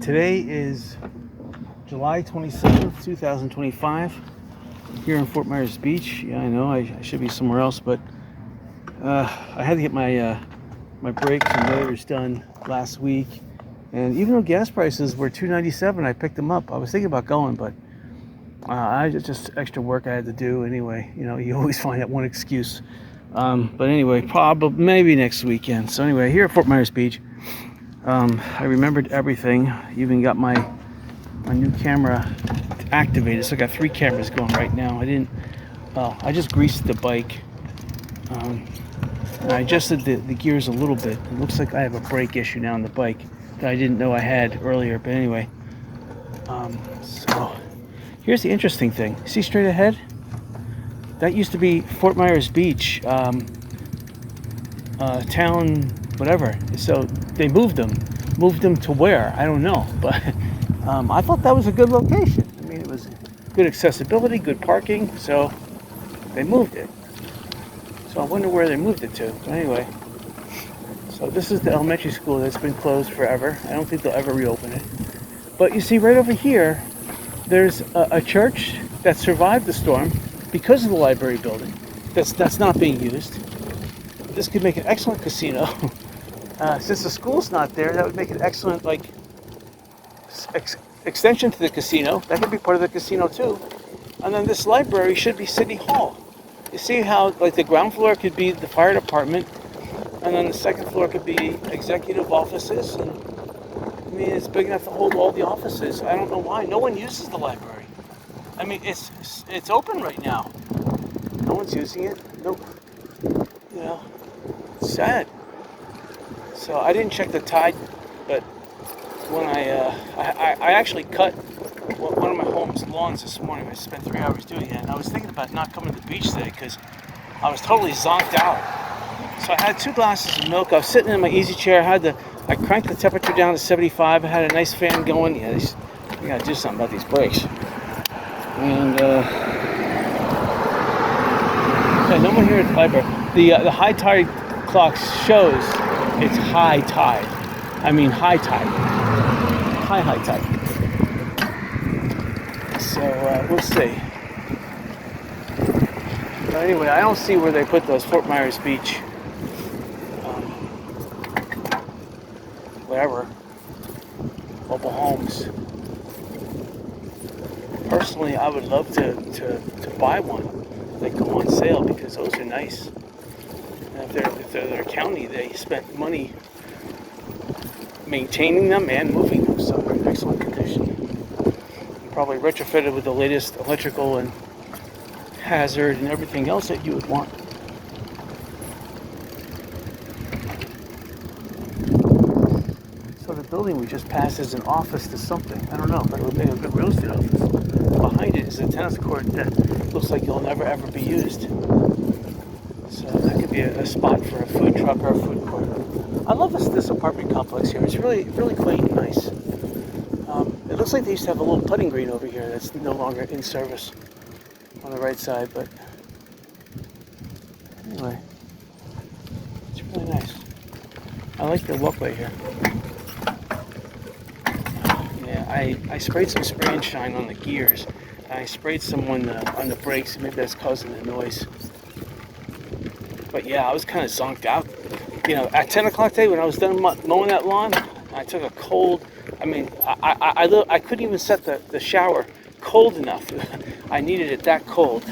Today is July 27th, 2025, here in Fort Myers Beach. Yeah, I know I should be somewhere else, but I had to get my brakes and motors done last week. And even though gas prices were $2.97, I picked them up. I was thinking about going, but I just extra work I had to do anyway. You know, you always find that one excuse. But anyway, probably maybe next weekend. So anyway, here at Fort Myers Beach, I remembered everything. Even got my new camera activated. So I got 3 cameras going right now. I just greased the bike. And I adjusted the gears a little bit. It looks like I have a brake issue now on the bike that I didn't know I had earlier. But anyway, so here's the interesting thing. See straight ahead? That used to be Fort Myers Beach, town, whatever. So they moved them to where? I don't know. But I thought that was a good location. I mean, it was good accessibility, good parking. So they moved it. So I wonder where they moved it to. But anyway, so this is the elementary school that's been closed forever. I don't think they'll ever reopen it. But you see right over here, there's a church that survived the storm because of the library building. That's not being used. This could make an excellent casino. Since the school's not there, that would make an excellent extension to the casino. That could be part of the casino too. And then this library should be City Hall. You see how the ground floor could be the fire department, and then the second floor could be executive offices. And I mean, it's big enough to hold all the offices. I don't know why no one uses the library. I mean, it's open right now. No one's using it. Nope. You know, it's sad. So I didn't check the tide, but when I actually cut one of my home's lawns this morning. I spent 3 hours doing it, and I was thinking about not coming to the beach today because I was totally zonked out. So I had 2 glasses of milk. I was sitting in my easy chair. I cranked the temperature down to 75. I had a nice fan going. Yeah, I gotta do something about these brakes. And no one here at the library. The high tide clock shows it's high tide. I mean high tide. High tide. So we'll see. But anyway, I don't see where they put those Fort Myers Beach, whatever, mobile homes. Personally, I would love to buy one. They go on sale because those are nice. And if they're their county, they spent money maintaining them and moving them, so they're in excellent condition. Probably retrofitted with the latest electrical and hazard and everything else that you would want. So the building we just passed is an office to something. I don't know, but it would make a good real estate office. Behind it is a tennis court that looks like it'll never ever be used. So that could be a spot for a food truck or a food court. I love this apartment complex here. It's really quaint and nice. It looks like they used to have a little putting green over here that's no longer in service on the right side, but anyway, it's really nice. I like the walkway here. Yeah, I sprayed some spray and shine on the gears, and I sprayed some on the brakes. Maybe that's causing the noise. But yeah, I was kind of zonked out. You know, at 10 o'clock today when I was done mowing that lawn, I took a cold. I mean, I couldn't even set the shower cold enough. I needed it that cold.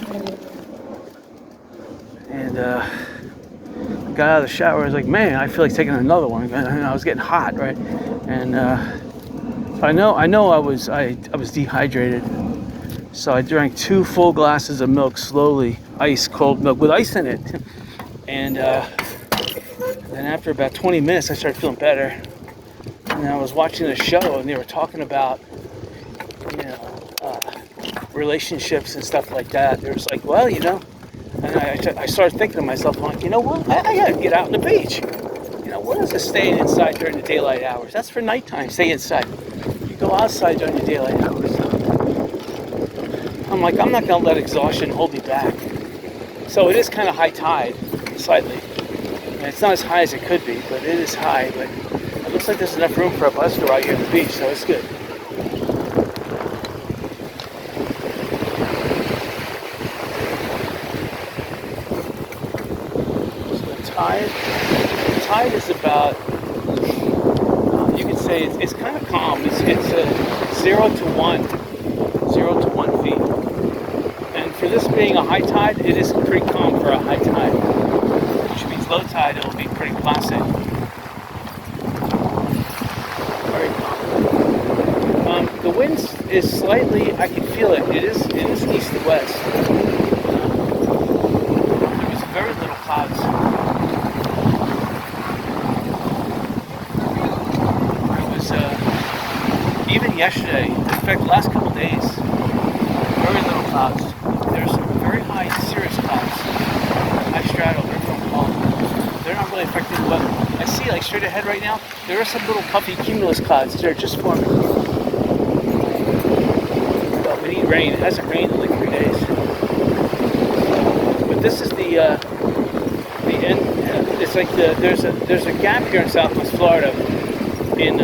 And got out of the shower. I was like, man, I feel like taking another one. And I was getting hot, right? And so I know I was dehydrated. So I drank 2 full glasses of milk slowly, ice cold milk with ice in it. And then after about 20 minutes, I started feeling better. And I was watching a show, and they were talking about, relationships and stuff like that. They was like, well, and I started thinking to myself, like, you know what? I gotta get out on the beach. What is this staying inside during the daylight hours? That's for nighttime. Stay inside. You go outside during the daylight hours. I'm like, I'm not gonna let exhaustion hold me back. So it is kind of high tide, slightly. And it's not as high as it could be, but it is high. But Looks like there's enough room for a bus to ride here on the beach, so it's good. So the tide is about, you could say it's kind of calm. It's 0 to 1 feet. And for this being a high tide, it is pretty calm for a high tide, which means low tide, it'll be pretty placid. Very calm. The wind is slightly, I can feel it. It is east to west. There was very little clouds. There was, even yesterday, in fact, the last couple days, very little clouds. There's some very high cirrus clouds, high strato, they're not really affecting the weather. I see, like straight ahead right now, there are some little puffy cumulus clouds that are just forming. But we need rain. It hasn't rained in like 3 days. But this is the end. It's like there's a gap here in Southwest Florida in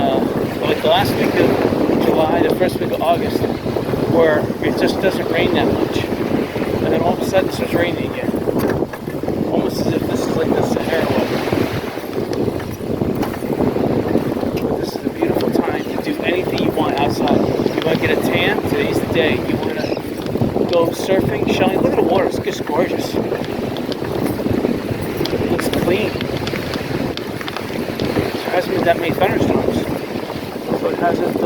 like the last week of July, the first week of August, where it just doesn't rain that much. And then all of a sudden it starts raining again. Almost as if this is like the Sahara weather. But this is a beautiful time to do anything you want outside. You want to get a tan? Today's the day. You want to go surfing, shelling? Look at the water. It's just gorgeous. It looks clean. There hasn't been that many thunderstorms. So it hasn't...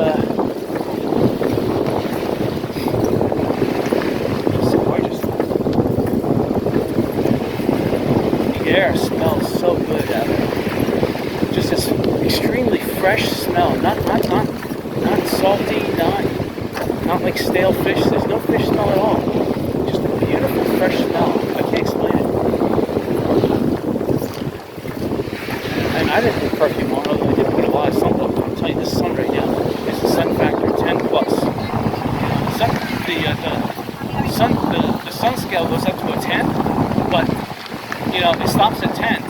air smells so good out there. Just this extremely fresh smell. Not salty, not like stale fish. There's no fish smell at all. Just a beautiful fresh smell. I can't explain it. And I didn't put perfume on, although I did put a lot of sunblock on. I'm telling you, this sun right now is a sun factor 10 plus. The sun scale goes up to a 10, but it stops at 10.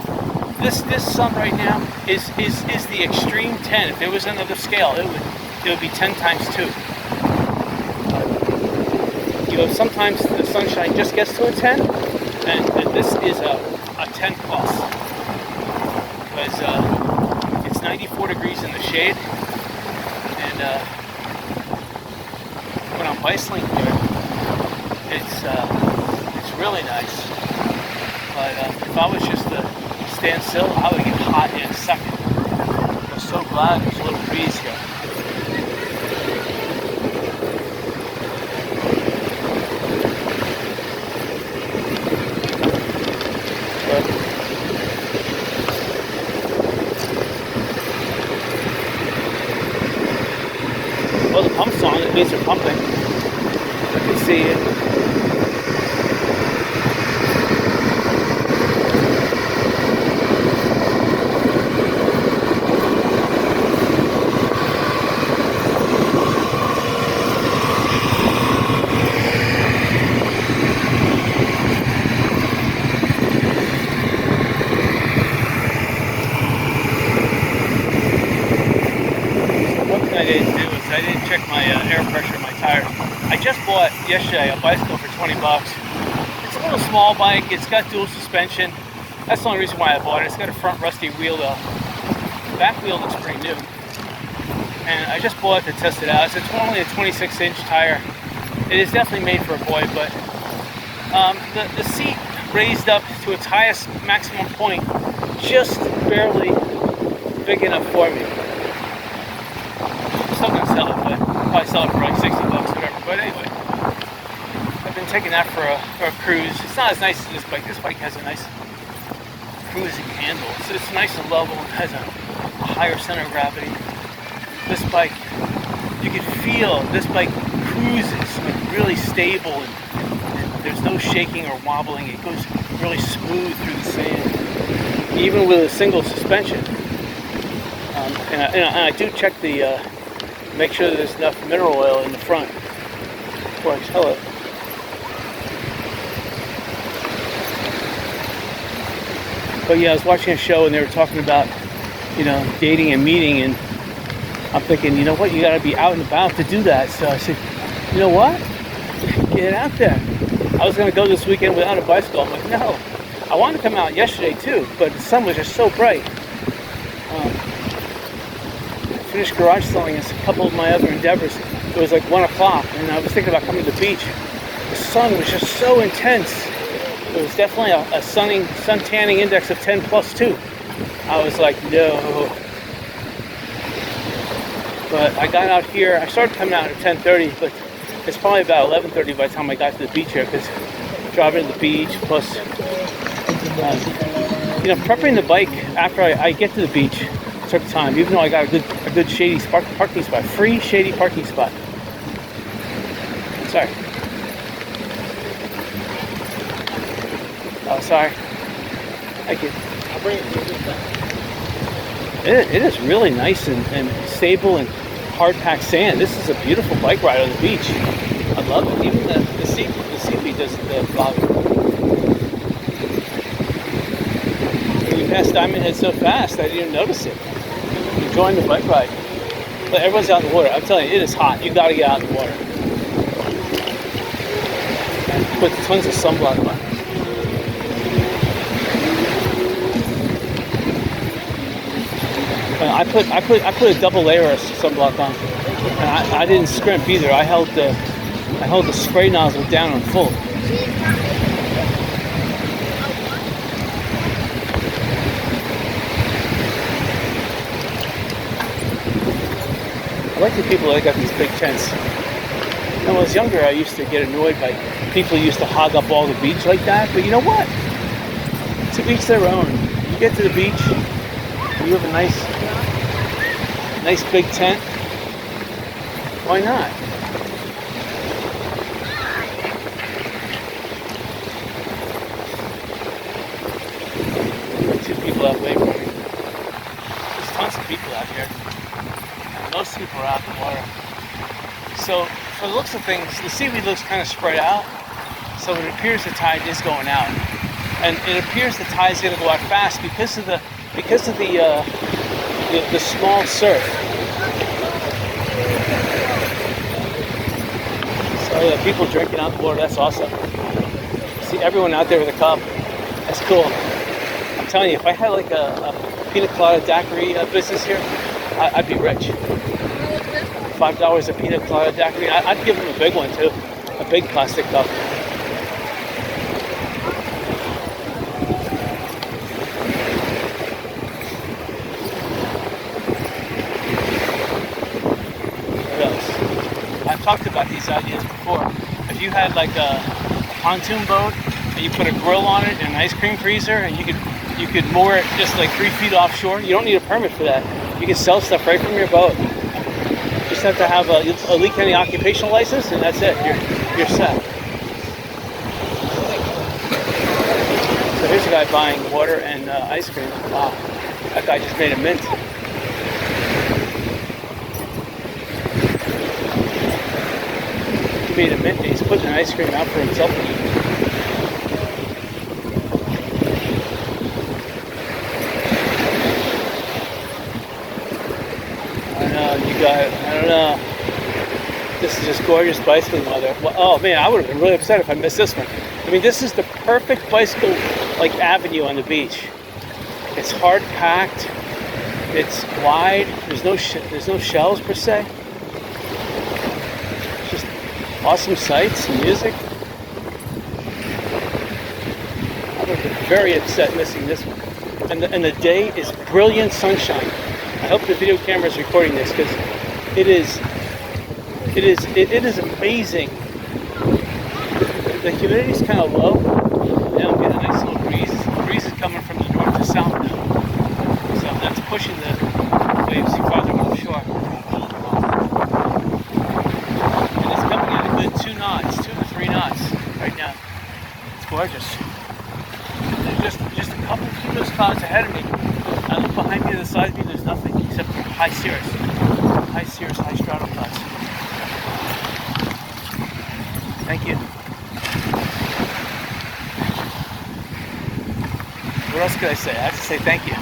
This sun right now is the extreme 10. If there was another scale, it would be 10 times 2. Sometimes the sunshine just gets to a 10, and this is a 10 plus. Because it's 94 degrees in the shade, and when I'm bicycling here, it's really nice. But if I was just to stand still, I would get hot in a second. I'm so glad there's a little breeze here. Well, the pump's on. It means they're pumping. I can see it. I didn't check my air pressure in my tire. I just bought yesterday a bicycle for 20 bucks. It's a little small bike. It's got dual suspension. That's the only reason why I bought it. It's got a front rusty wheel though. The back wheel looks pretty new. And I just bought it to test it out. It's only a 26-inch tire. It is definitely made for a boy, but the seat raised up to its highest maximum point, just barely big enough for me. I'm still gonna sell it, but probably sell it for like 60 bucks, whatever. But anyway, I've been taking that for a cruise. It's not as nice as this bike. This bike has a nice cruising handle. So it's nice and level and has a higher center of gravity. This bike, you can feel this bike cruises really stable and there's no shaking or wobbling. It goes really smooth through the sand, even with a single suspension. And I do check the, make sure that there's enough mineral oil in the front before I sell it. But yeah, I was watching a show and they were talking about dating and meeting, and I'm thinking, you know what, you got to be out and about to do that. So I said, you know what, get out there. I was going to go this weekend without a bicycle. I'm like, no. I wanted to come out yesterday too, but the sun was just so bright. Finished garage selling and a couple of my other endeavors. It was like 1 o'clock, and I was thinking about coming to the beach. The sun was just so intense. It was definitely a sun tanning index of 10 plus 2. I was like, no. But I got out here. I started coming out at 10:30, but it's probably about 11:30 by the time I got to the beach here, because driving to the beach, plus prepping the bike after I get to the beach took time, even though I got a good shady parking spot, free shady parking spot. Sorry. Oh, sorry. Thank you. I'll bring it to you this time. It is really nice and stable and hard-packed sand. This is a beautiful bike ride on the beach. I love it. Even the seaweed doesn't bother me. When we passed Diamond Head so fast, I didn't even notice it. Enjoying the bike ride. But everyone's out in the water. I'm telling you, it is hot. You got to get out in the water. Put tons of sunblock on. I put a double layer of sunblock on, and I didn't scrimp either. I held the spray nozzle down on full. I like the people that got these big tents. When I was younger, I used to get annoyed by people who used to hog up all the beach like that. But you know what? To each their own. You get to the beach, you have a nice big tent. Why not? Two people out waiting for me. There's tons of people out here. Most people are out in the water. So, for the looks of things, the seaweed looks kind of spread out. So it appears the tide is going out, and it appears the tide is going to go out fast because of the small surf. So yeah, people drinking out the water. That's awesome. See everyone out there with a cup. That's cool. I'm telling you, if I had like a pina colada daiquiri business here, I'd be rich. $5 a pina colada daiquiri. I'd give them a big one too, a big plastic cup. What else? I've talked about these ideas before. If you had like a pontoon boat and you put a grill on it and an ice cream freezer, and you could moor it just like 3 feet offshore. You don't need a permit for that. You can sell stuff right from your boat. You just have to have a Lee County occupational license, and that's it. You're set. So here's a guy buying water and ice cream. Wow, that guy just made a mint. He made a mint, and he's putting an ice cream out for himself to eat. I don't know. This is just gorgeous bicycling weather. Well, oh man, I would have been really upset if I missed this one. I mean, this is the perfect bicycle like avenue on the beach. It's hard packed. It's wide. There's no shells per se. It's just awesome sights and music. I would have been very upset missing this one. And the day is brilliant sunshine. I hope the video camera is recording this, because it is amazing. The humidity is kind of low. Now I'm getting a nice little breeze. The breeze is coming from the north to south now, so that's pushing the waves farther offshore. And it's coming at a good 2 knots, 2 to 3 knots right now. It's gorgeous. There's just a couple of cumulus clouds ahead of me. I look behind me to the side of me, there's nothing except high cirrus, high stratum clouds. Thank you. What else could I say? I have to say thank you.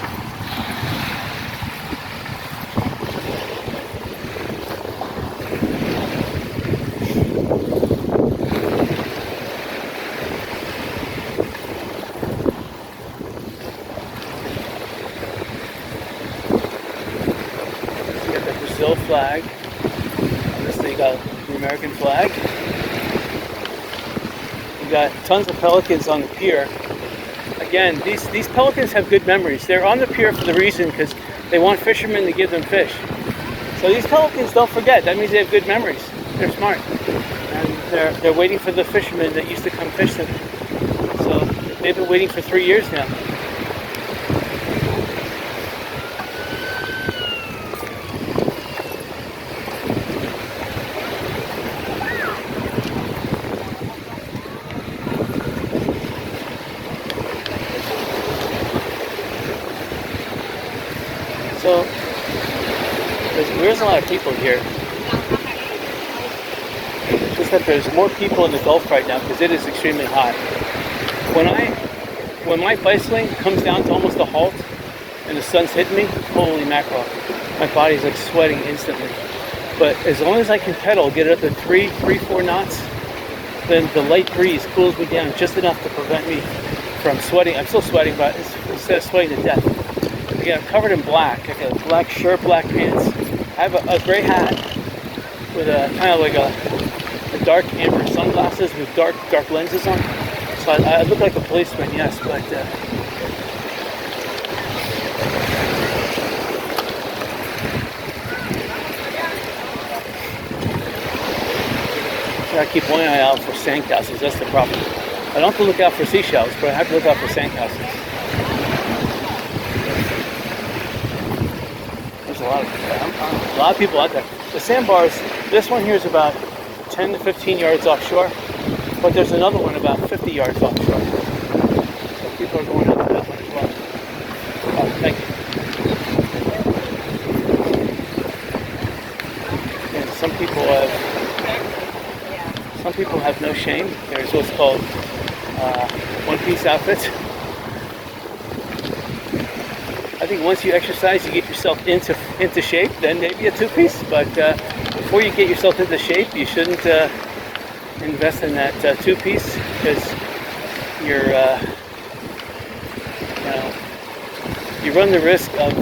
got the American flag. We got tons of pelicans on the pier. Again, these pelicans have good memories. They're on the pier for the reason because they want fishermen to give them fish. So these pelicans don't forget. That means they have good memories. They're smart. And they're waiting for the fishermen that used to come fish them. So they've been waiting for 3 years now. So there's a lot of people here. Just that there's more people in the Gulf right now because it is extremely hot. When my bicycling comes down to almost a halt and the sun's hitting me, holy mackerel, my body's like sweating instantly. But as long as I can pedal, get it up to 4 knots, then the light breeze cools me down just enough to prevent me from sweating. I'm still sweating, but instead of sweating to death. Again, I'm covered in black. I got a black shirt, black pants. I have a gray hat with a kind of like a dark amber sunglasses with dark lenses on. So I look like a policeman, yes, but I keep one eye out for sandcastles. That's the problem. I don't have to look out for seashells, but I have to look out for sandcastles. There's a lot of people out there. The sandbars, this one here is about 10 to 15 yards offshore, but there's another one about 50 yards offshore. So people are going out to that one as well. Oh, thank you. And some people have no shame. There's what's called one-piece outfits. I think once you exercise, you get yourself into shape, then maybe a two-piece. But before you get yourself into shape, you shouldn't invest in that two-piece because you run the risk of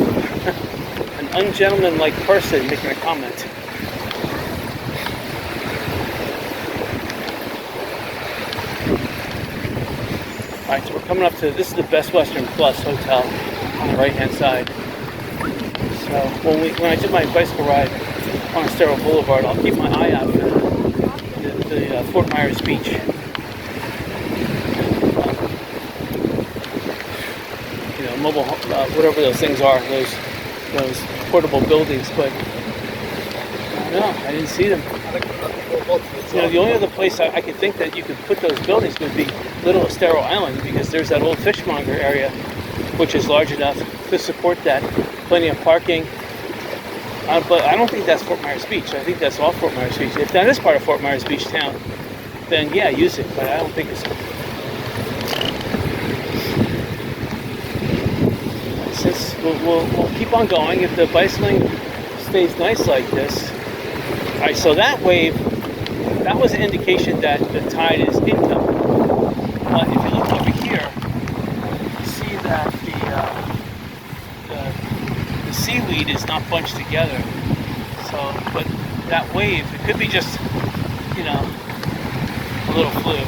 an ungentlemanlike person making a comment. All right, so we're coming up to, this is the Best Western Plus Hotel on the right-hand side. So when I do my bicycle ride on Estero Boulevard, I'll keep my eye out for the Fort Myers Beach. Mobile, whatever those things are, those portable buildings, but no, I didn't see them. The only other place I could think that you could put those buildings would be Little Estero Island, because there's that old fishmonger area, which is large enough to support that. Plenty of parking. But I don't think that's Fort Myers Beach. I think that's off Fort Myers Beach. If that is part of Fort Myers Beach town, then yeah, use it, but I don't think it's. Since we'll keep on going if the bicycling stays nice like this. All right, so that wave, that was an indication that the tide is incoming. But if you look over here, you see that the seaweed is not bunched together. So, but that wave, it could be just, a little fluke.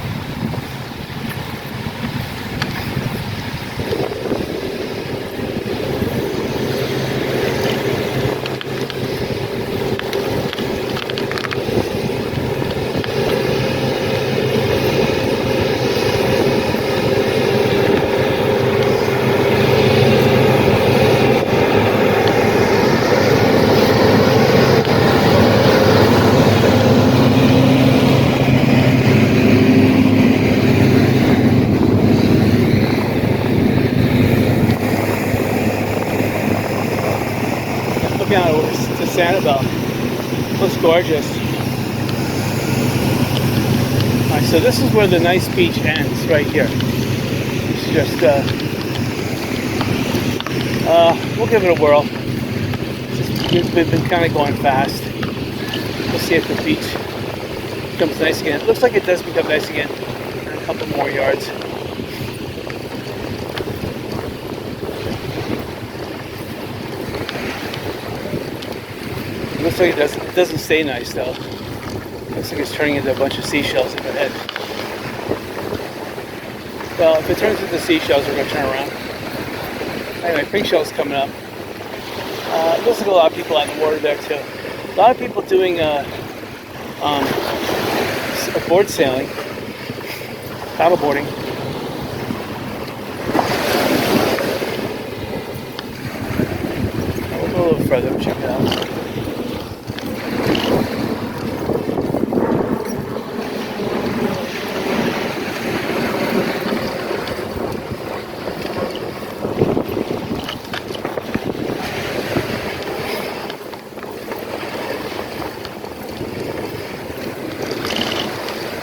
To Sanibel. Looks gorgeous. Alright, so this is where the nice beach ends, right here. It's just, we'll give it a whirl. We've been kind of going fast. We'll see if the beach becomes nice again. It looks like it does become nice again in a couple more yards. Looks like it doesn't stay nice though. Looks like it's turning into a bunch of seashells up ahead. Well, if it turns into seashells, we're going to turn around. Anyway, pink shell's coming up. Looks like a lot of people out in the water there too. A lot of people doing board sailing, paddle boarding. We'll go a little further and check it out.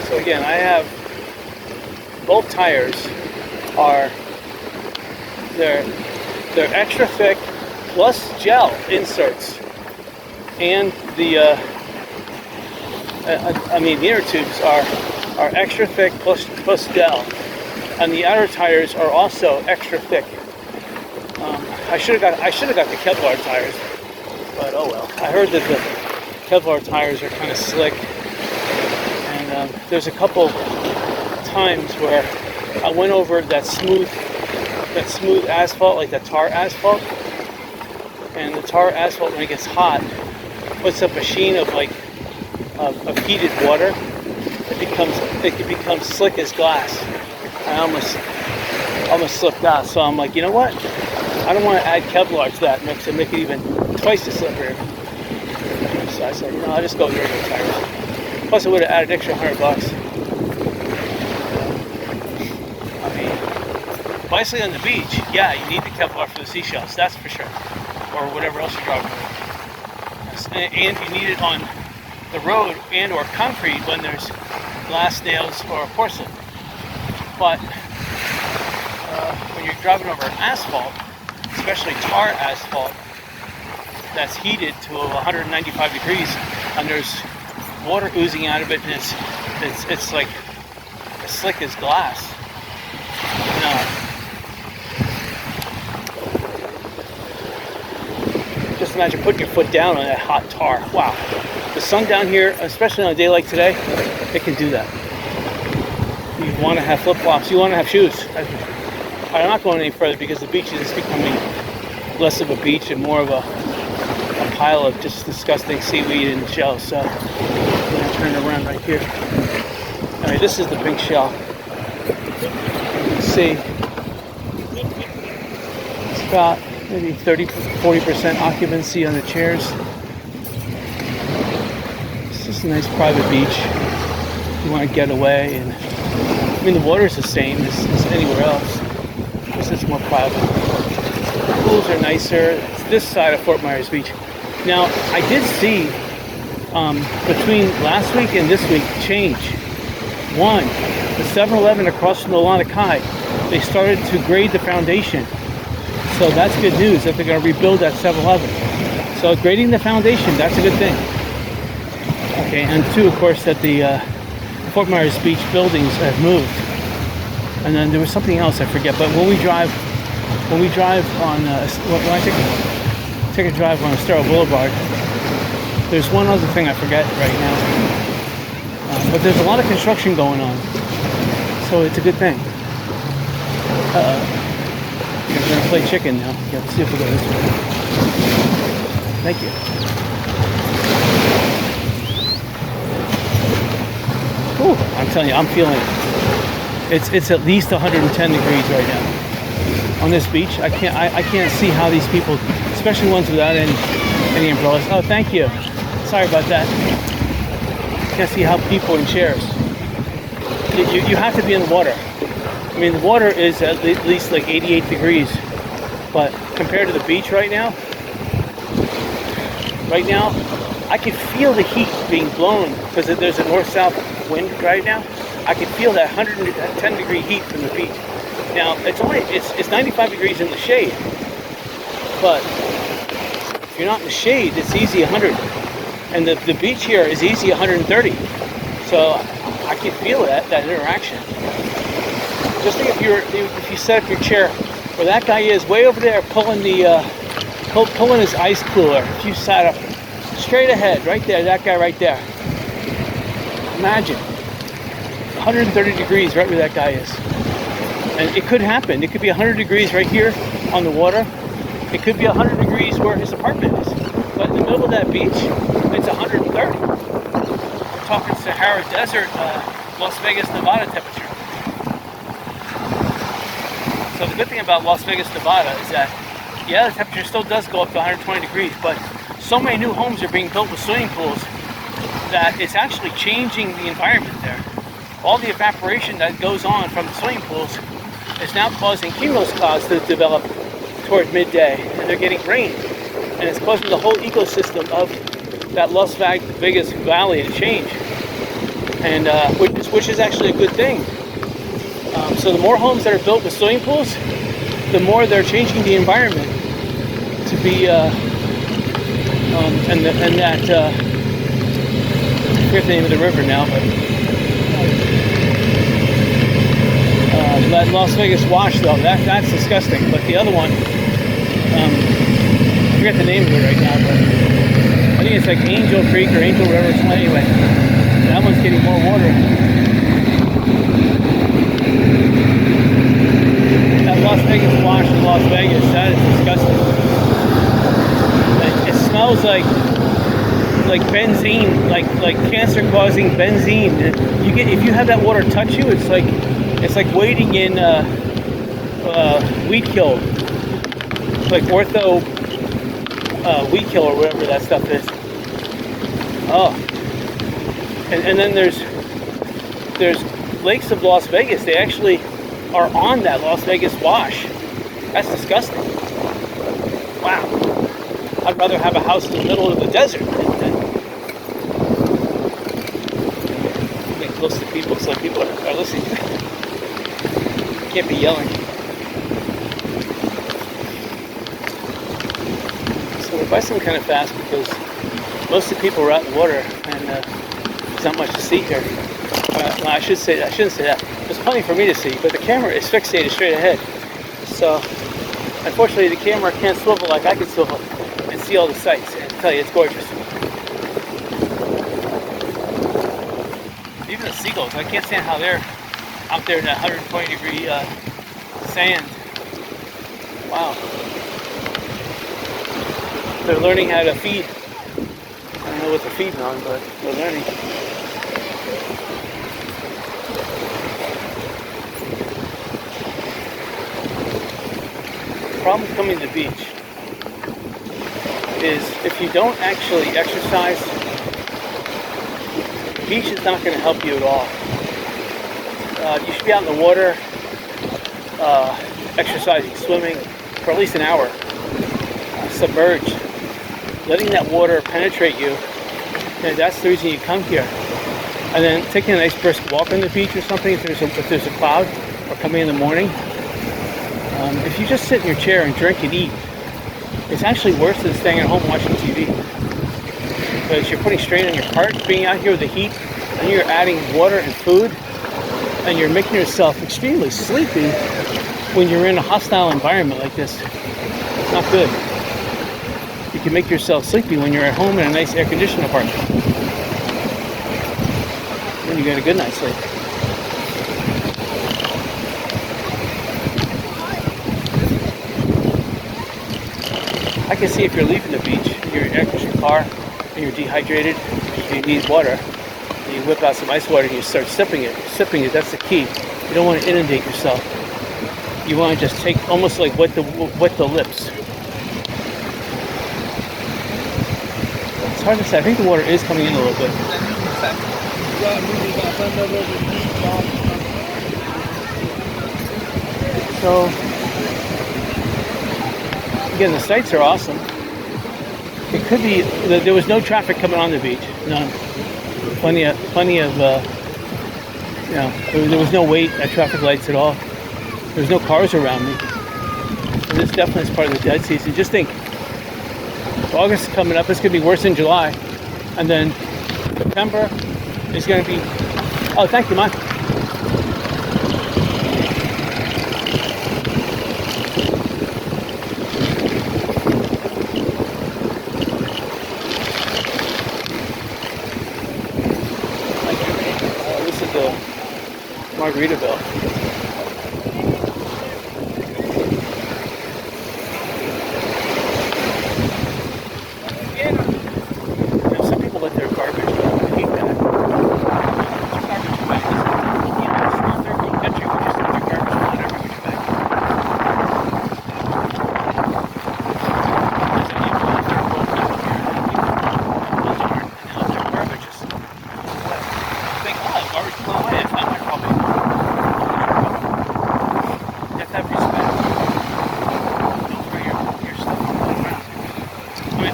So again, I have both tires are they're extra thick plus gel inserts, and the the inner tubes are extra thick plus gel, and the outer tires are also extra thick. I should have got the Kevlar tires, but oh well. I heard that the Kevlar tires are kind of slick, and there's a couple times where I went over that smooth asphalt, like that tar asphalt, and the tar asphalt, when it gets hot, puts up a sheen of of heated water. It becomes slick as glass. I almost slipped out. So I'm like, you know what? I don't want to add Kevlar to that mix and make it even twice as slippery. So I said, I'll just go with regular tires. Plus, it would have added an extra $100. Bicycling on the beach, yeah, you need the Kevlar for the seashells, that's for sure, or whatever else you're driving with. And you need it on the road and or concrete when there's glass, nails, or porcelain. But when you're driving over asphalt, especially tar asphalt, that's heated to 195 degrees, and there's water oozing out of it, and it's like as slick as glass. Just imagine putting your foot down on that hot tar. Wow. The sun down here, especially on a day like today, it can do that. You want to have flip-flops. You want to have shoes. I'm not going any further because the beach is becoming less of a beach and more of a pile of just disgusting seaweed and shells. So I'm going to turn it around right here. All right, this is the pink shell. You can see it's got maybe 30-40% occupancy on the chairs. It's just a nice private beach. You want to get away, and the water is the same as anywhere else. It's more private. The pools are nicer. It's this side of Fort Myers Beach. Now, I did see between last week and this week change. One, the 7-Eleven across from the Lanakai, they started to grade the foundation. So that's good news that they're going to rebuild that 7-Eleven. So grading the foundation, that's a good thing. Okay, and two, of course, that the Fort Myers Beach buildings have moved. And then there was something else I forget. But when we drive on, when I take a drive on Estero Boulevard, there's one other thing I forget right now. But there's a lot of construction going on, so it's a good thing. We're going to play chicken now. Yeah, let's see if we go this way. Thank you. Ooh, I'm telling you, I'm feeling it. It's at least 110 degrees right now on this beach. I can't see how these people, especially ones without any umbrellas. Oh, thank you. Sorry about that. Can't see how people in chairs. You have to be in the water. The water is at least like 88 degrees, but compared to the beach right now, I can feel the heat being blown because there's a north-south wind right now. I can feel that 110 degree heat from the beach. Now, it's 95 degrees in the shade, but if you're not in the shade, it's easy 100. And the beach here is easy 130. So I can feel that interaction. Just think if you set up your chair where that guy is way over there pulling pulling his ice cooler. If you sat up straight ahead, right there, that guy right there. Imagine 130 degrees right where that guy is. And it could happen. It could be 100 degrees right here on the water. It could be 100 degrees where his apartment is. But in the middle of that beach, it's 130. We're talking Sahara Desert, Las Vegas, Nevada temperature. So the good thing about Las Vegas, Nevada is that, yeah, the temperature still does go up to 120 degrees, but so many new homes are being built with swimming pools that it's actually changing the environment there. All the evaporation that goes on from the swimming pools is now causing cumulus clouds to develop toward midday, and they're getting rain, and it's causing the whole ecosystem of that Las Vegas Valley to change, and which is actually a good thing. So the more homes that are built with swimming pools, the more they're changing the environment to be, I forget the name of the river now, but that Las Vegas wash though, that's disgusting. But the other one, I forget the name of it right now, but I think it's like Angel Creek or Angel River. Anyway, that one's getting more water. That Las Vegas wash in Las Vegas, that is disgusting. It smells like benzene, like cancer-causing benzene. You get, if you have that water touch you, it's like wading in weed kill, like ortho weed kill or whatever that stuff is. Oh, and then there's lakes of Las Vegas. They actually are on that Las Vegas wash. That's disgusting. Wow. I'd rather have a house in the middle of the desert than get close to people so people are listening. Can't be yelling. So we're bicycling kind of fast because most of the people are out in the water and there's not much to see here. Well, I shouldn't say that. There's plenty for me to see, but the camera is fixated straight ahead. So unfortunately the camera can't swivel like I can swivel and see all the sights. And I tell you, it's gorgeous. Even the seagulls, I can't stand how they're out there in that 120 degree sand. Wow. They're learning how to feed. I don't know what they're feeding on, but they're learning. The problem with coming to the beach is if you don't actually exercise, the beach is not going to help you at all. You should be out in the water, exercising, swimming for at least an hour, submerged, letting that water penetrate you. And that's the reason you come here. And then taking a nice brisk walk on the beach or something if there's a cloud, or coming in the morning. If you just sit in your chair and drink and eat, it's actually worse than staying at home watching TV. Because you're putting strain on your heart, being out here with the heat, and you're adding water and food, and you're making yourself extremely sleepy when you're in a hostile environment like this. It's not good. You can make yourself sleepy when you're at home in a nice air-conditioned apartment. Then you get a good night's sleep. I can see if you're leaving the beach, you're in your air-conditioned car, and you're dehydrated, and you need water, and you whip out some ice water and you start sipping it. Sipping it, that's the key. You don't want to inundate yourself. You want to just take, almost like wet the lips. It's hard to say. I think the water is coming in a little bit. So, again, the sights are awesome. It could be that there was no traffic coming on the beach. None. Plenty of there was no wait at traffic lights at all. There's no cars around me. So this definitely is part of the dead season. Just think, August is coming up. It's going to be worse than July. And then September is going to be... Oh, thank you, Mike. Margaritaville. You know, some people let their garbage go. I hate that. Garbage bags. You know, it's not their own country. We just let their garbage go in every which bag.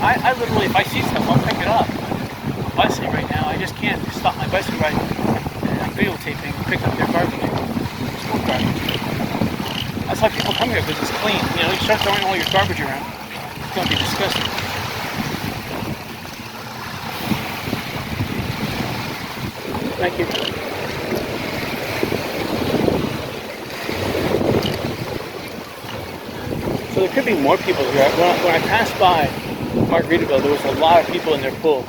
I literally, if I see stuff, I'll pick it up. I'm bicycling right now. I just can't stop my bicycle ride and I'm videotaping and pick up their garbage. There's no garbage. That's why people come here, because it's clean. You know, you start throwing all your garbage around, it's going to be disgusting. Thank you. So there could be more people here. When I passed by Margaritaville, there was a lot of people in their pool,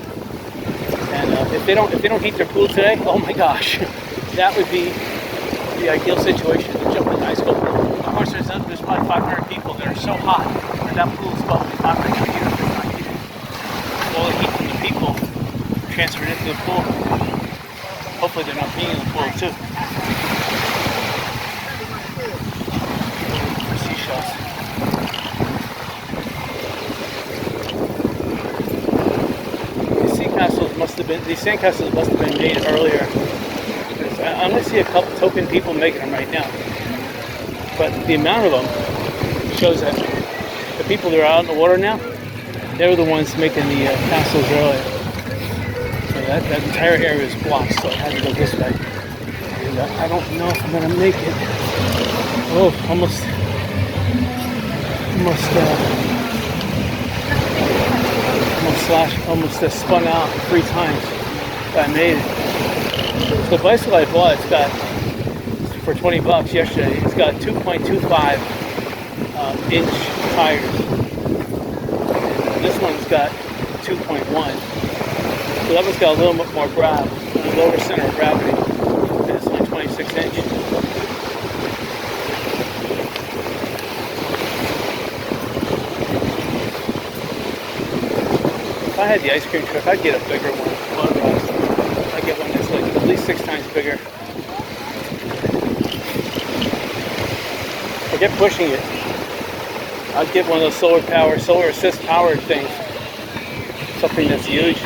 and if they don't heat their pool today, oh my gosh, that would be the ideal situation to jump in the ice cold pool. Of course, there's probably 500 people that are so hot that pool is probably 500 years if not heated. All the heat from the people transferred into the pool. Hopefully, they're not peeing in the pool too. For seashells. These sandcastles must have been made earlier. I only see a couple token people making them right now, but the amount of them shows that the people that are out in the water now, they were the ones making the castles earlier. So that entire area is blocked, so I had to go this way. And I don't know if I'm gonna make it. Oh, almost spun out 3 times, but I made it. So the bicycle I bought, it's got, for $20 yesterday, it's got 2.25 inch tires. And this one's got 2.1. So that one's got a little bit more grab, a lower center of gravity, and it's only 26 inch. If I had the ice cream truck, I'd get a bigger one. I'd get one that's like at least 6 times bigger. Forget pushing it. I'd get one of those solar assist powered things. Something that's huge.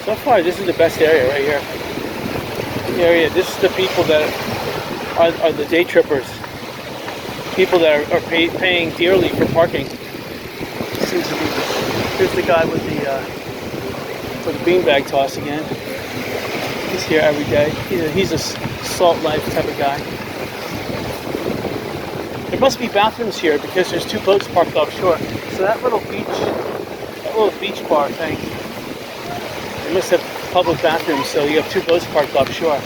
So far, this is the best area right here. This is the people that are the day trippers. People that are paying dearly for parking. Seems to be. Here's the guy with the beanbag toss again. He's here every day. He's a salt life type of guy. There must be bathrooms here because there's 2 boats parked offshore. So that little beach bar thing. They must have public bathrooms, so you have 2 boats parked offshore,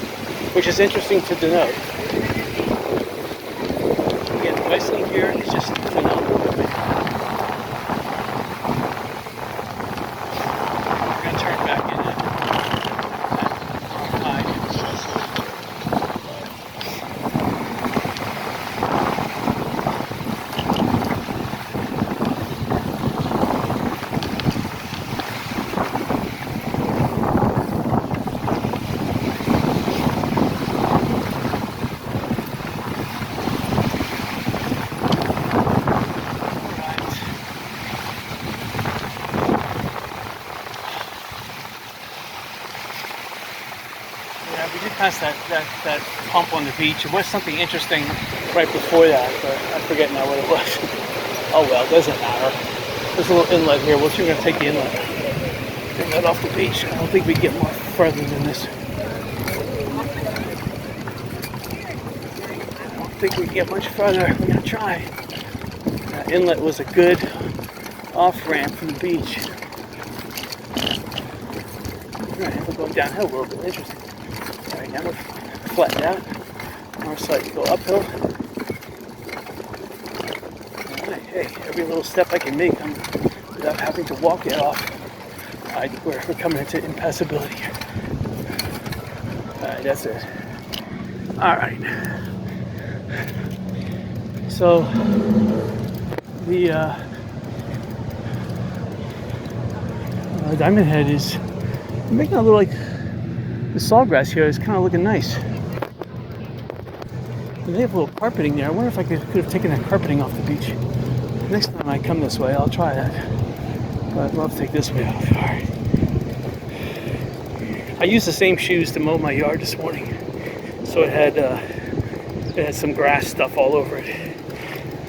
which is interesting to denote. Again, the bicycling here is just phenomenal. We're going to turn back in at high. Yeah, we did pass that pump on the beach. It was something interesting right before that, but I forget now what it was. Oh well, it doesn't matter. There's a little inlet here. We're going to take the inlet off the beach. I don't think we can get more further than this. I don't think we can get much further. We're going to try. That inlet was a good off-ramp from the beach. Alright, we're going downhill a little bit. Interesting. Alright, now we're flattened out. Now we're starting to go uphill. Alright, hey, every little step I can make without having to walk it off. Alright, we're coming into impassability here. Alright, that's it. Alright. So, the Diamond Head is making a little like the sawgrass here is kind of looking nice. And they have a little carpeting there. I wonder if I could have taken that carpeting off the beach. Next time I come this way, I'll try that. But I'd love to take this way off. All right. I used the same shoes to mow my yard this morning, so it had some grass stuff all over it.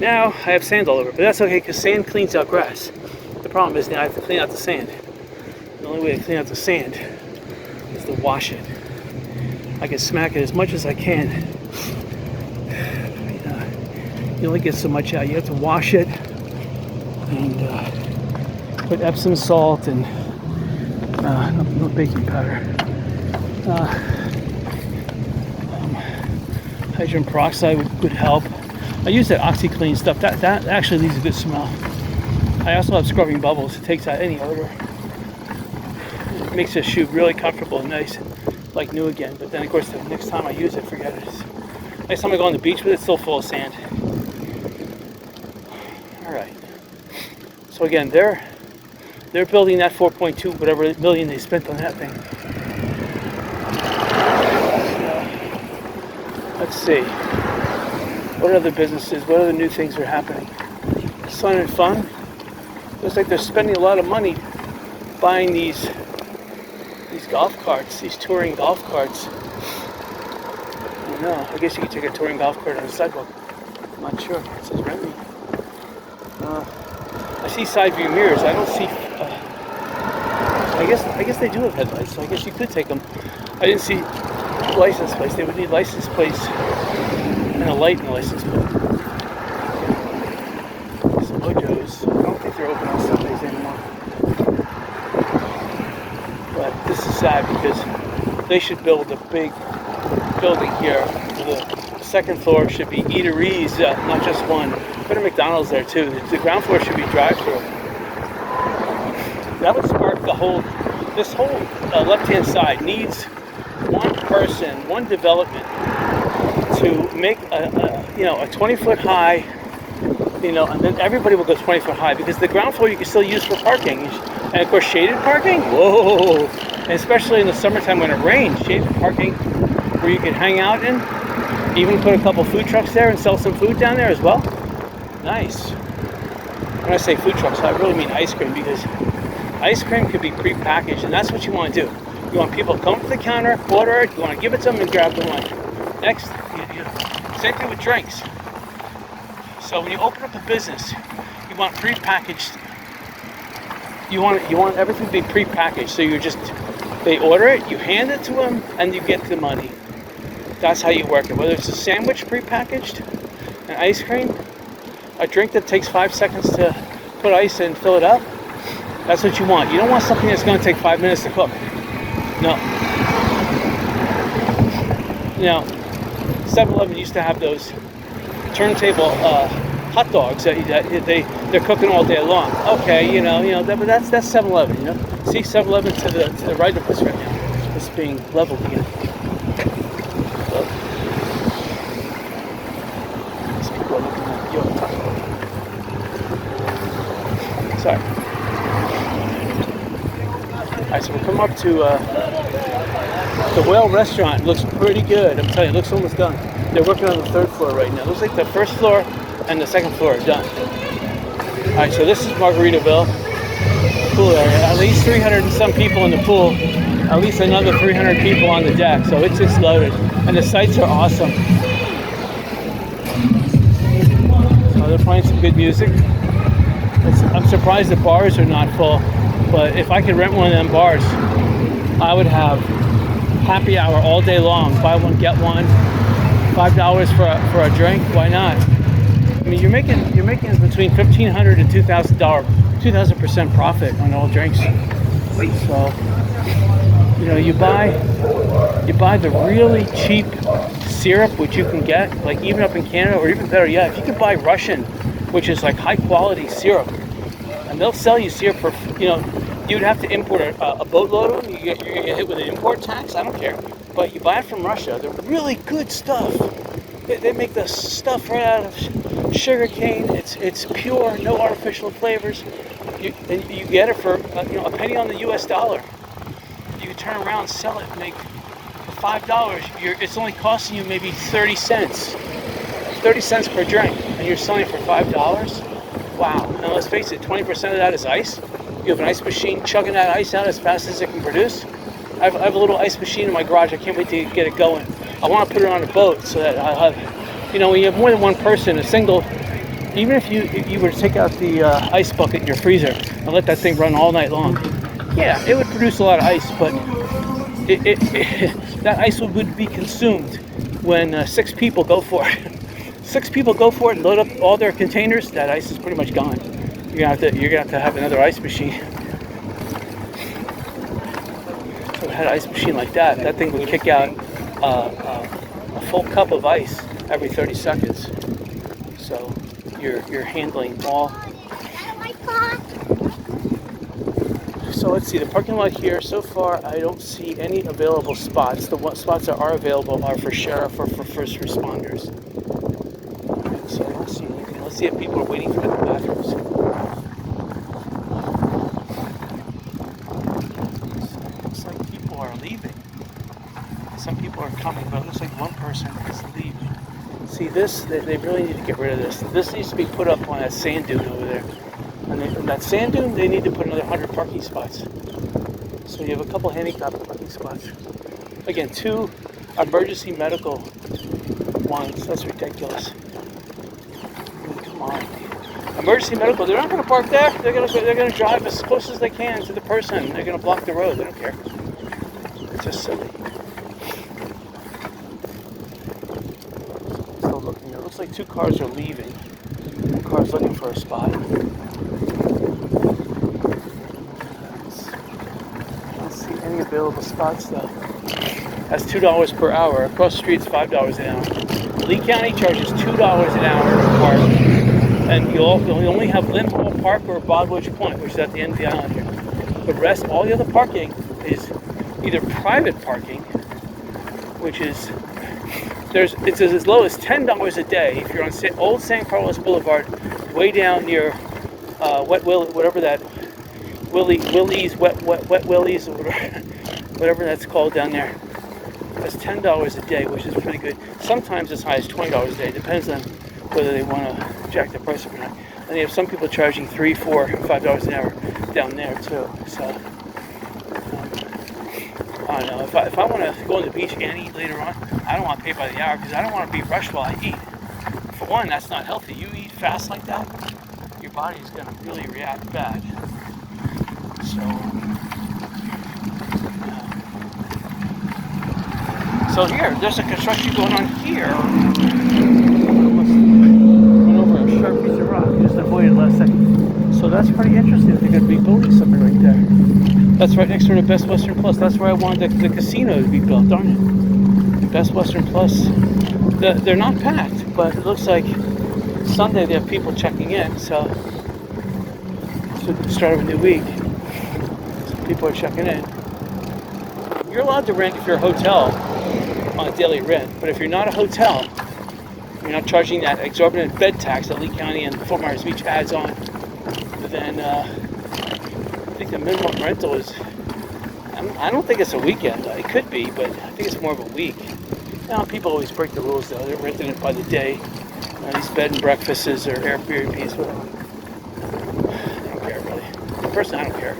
Now I have sand all over it, but that's okay because sand cleans out grass. The problem is now I have to clean out the sand. The only way to clean out the sand is to wash it. I can smack it as much as I can. You only get so much out. You have to wash it and put Epsom salt and no baking powder. Hydrogen peroxide would help. I use that OxyClean stuff. That actually leaves a good smell. I also have scrubbing bubbles. It takes out any odor. It makes the shoe really comfortable and nice, like new again. But then, of course, the next time I use it, forget it. Next time I go on the beach with it, it's still full of sand. All right. So again, they're building that 4.2 whatever million they spent on that thing. So, let's see. What other businesses? What other new things are happening? Sun and Fun. Looks like they're spending a lot of money buying these golf carts, these touring golf carts. I don't know. I guess you could take a touring golf cart on the sidewalk. I'm not sure. It says rent me. I see side view mirrors. I don't see. I guess they do have headlights, so I guess you could take them. I didn't see license plates. They would need license plates and a light in the license plate. Some Mojos. I don't think they're open on Sundays anymore. But this is sad because they should build a big building here. The second floor should be eateries, not just one. Put a McDonald's there too. The ground floor should be drive-through. That would spark this whole left-hand side needs one person, one development to make a 20-foot high, and then everybody will go 20-foot high because the ground floor you can still use for parking. And of course, shaded parking, whoa! And especially in the summertime when it rains, shaded parking where you can hang out in, even put a couple food trucks there and sell some food down there as well. Nice. When I say food trucks, I really mean ice cream because ice cream could be pre-packaged, and that's what you want to do. You want people to come to the counter, order it, you want to give it to them and grab the lunch. Next, same thing with drinks. So when you open up a business, you want pre-packaged. You want everything to be pre-packaged. So they order it, you hand it to them, and you get the money. That's how you work it. Whether it's a sandwich pre-packaged, an ice cream, a drink that takes 5 seconds to put ice in and fill it up. That's what you want. You don't want something that's going to take 5 minutes to cook. No. 7-Eleven used to have those turntable hot dogs that they're cooking all day long. Okay, but that's 7-Eleven. See 7-Eleven to the right of us right now. It's being leveled again. These people are looking at yo. Sorry. Alright, so we'll come up to the Whale Restaurant. It looks pretty good. I'm telling you, it looks almost done. They're working on the 3rd floor right now. It looks like the 1st floor and the 2nd floor are done. Alright, so this is Margaritaville. Pool area. At least 300 and some people in the pool. At least another 300 people on the deck. So it's just loaded. And the sights are awesome. So they're playing some good music. I'm surprised the bars are not full. But if I could rent one of them bars, I would have happy hour all day long. Buy one, get one. $5 for a drink. Why not? I mean, you're making between $1,500 and $2,000% profit on all drinks. So You know, you buy the really cheap syrup, which you can get, like even up in Canada, or even better yet, if you can buy Russian, which is like high quality syrup, and they'll sell you syrup for, you know, you'd have to import a boatload of them. You're gonna get hit with an import tax. I don't care, but you buy it from Russia. They're really good stuff. They make the stuff right out of sugar cane. It's pure, no artificial flavors. And you get it for you know, a penny on the U.S. dollar. You can turn around, sell it, and make $5. It's only costing you maybe 30 cents. 30 cents per drink, and you're selling it for $5. Wow! Now let's face it, 20% of that is ice. You have an ice machine chugging that ice out as fast as it can produce. I have a little ice machine in my garage. I can't wait to get it going. I want to put it on a boat so that I'll have, you know, when you have more than one person, a single, even if you were to take out the ice bucket in your freezer and let that thing run all night long, yeah, it would produce a lot of ice, but that ice would be consumed when 6 people go for it. 6 people go for it and load up all their containers. That ice is pretty much gone. You're gonna have to have another ice machine. So if I had an ice machine like that, that thing would kick out a full cup of ice every 30 seconds. So you're handling all. So let's see, the parking lot here, so far I don't see any available spots. The spots that are available are for sheriff or for first responders. So I don't see anything. Let's see if people are waiting for the bathrooms. Looks like people are leaving. Some people are coming, but it looks like one person is leaving. See this, they really need to get rid of this. This needs to be put up on that sand dune over there. And that sand dune, they need to put another 100 parking spots. So you have a couple handicapped parking spots. Again, 2 emergency medical ones. That's ridiculous. I mean, come on. Emergency medical, they're not going to park there. They're going to drive as close as they can to the person. They're going to block the road. They don't care. It's just silly. Still looking. It looks like 2 cars are leaving. One car's looking for a spot. Any available spots though. That's $2 per hour. Across the street it's $5 an hour. Lee County charges $2 an hour to park, and you only have Lynn Hall Park or Bogwitch Point, which is at the end of the island here. The rest, all the other parking is either private parking, which is it's as low as $10 a day if you're on Old San Carlos Boulevard, way down near whatever that. Willie's, wet Willie's, or whatever that's called down there. That's $10 a day, which is pretty good. Sometimes as high as $20 a day. Depends on whether they want to jack the price up or not. And you have some people charging $3, $4, $5 an hour down there too. So I don't know. If I want to go on the beach and eat later on, I don't want to pay by the hour because I don't want to be rushed while I eat. For one, that's not healthy. You eat fast like that, your body is going to really react bad. So here, there's a construction going on here. Went over a sharp piece of rock, just avoided last second. So that's pretty interesting. They're going to be building something right there. That's right next door to Best Western Plus. That's where I wanted the casino to be built, darn it. Best Western Plus. They're not packed, but it looks like Sunday they have people checking in. So the start of a new week. People are checking in. You're allowed to rent if you're a hotel on a daily rent, but if you're not a hotel, you're not charging that exorbitant bed tax that Lee County and Fort Myers Beach adds on, then I think the minimum rental is, I don't think it's a weekend. It could be, but I think it's more of a week. Now, people always break the rules though. They're renting it by the day. These bed and breakfasts or Airbnbs, whatever. I don't care really. Personally, I don't care.